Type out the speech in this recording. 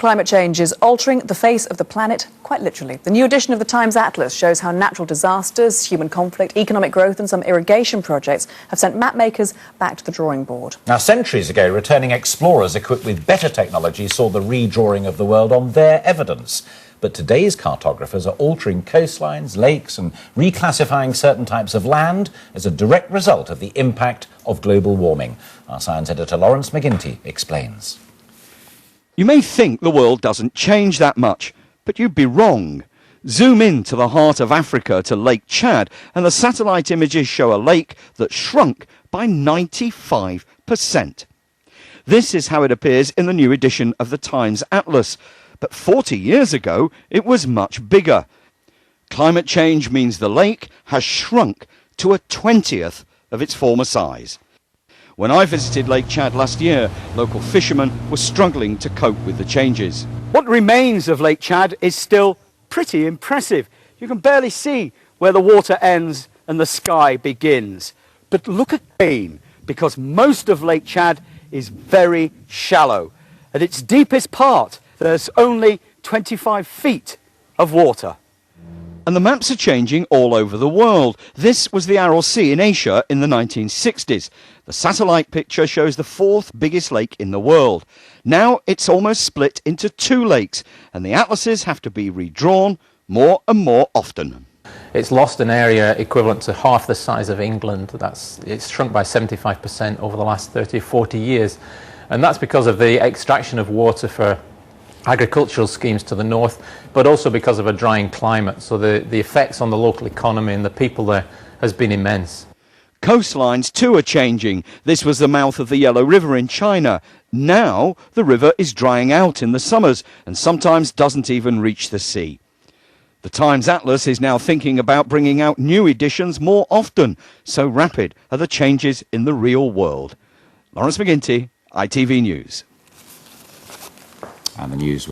Climate change is altering the face of the planet, quite literally. The new edition of the Times Atlas shows how natural disasters, human conflict, economic growth and some irrigation projects have sent mapmakers back to the drawing board. Now, centuries ago, returning explorers equipped with better technology saw the redrawing of the world on their evidence. But today's cartographers are altering coastlines, lakes and reclassifying certain types of land as a direct result of the impact of global warming. Our science editor Lawrence McGinty explains. You may think the world doesn't change that much, but you'd be wrong. Zoom in to the heart of Africa to Lake Chad and the satellite images show a lake that shrunk by 95%. This is how it appears in the new edition of the Times Atlas. But 40 years ago, it was much bigger. Climate change means the lake has shrunk to a 20th of its former size. When I visited Lake Chad last year, local fishermen were struggling to cope with the changes. What remains of Lake Chad is still pretty impressive. You can barely see where the water ends and the sky begins. But look again, because most of Lake Chad is very shallow. At its deepest part, there's only 25 feet of water. And the maps are changing all over the world. This was the Aral Sea in Asia in the 1960s. The satellite picture shows the fourth biggest lake in the world. Now it's almost split into two lakes, and the atlases have to be redrawn more and more often. It's lost an area equivalent to half the size of England. It's shrunk by 75% over the last 30 or 40 years. And that's because of the extraction of water for agricultural schemes to the north, but also because of a drying climate. So the effects on the local economy and the people there has been immense. Coastlines too are changing. This was the mouth of the Yellow River in China. Now the river is drying out in the summers and sometimes doesn't even reach the sea. The Times Atlas is now thinking about bringing out new editions more often. So rapid are the changes in the real world. Lawrence McGinty, ITV News. And the news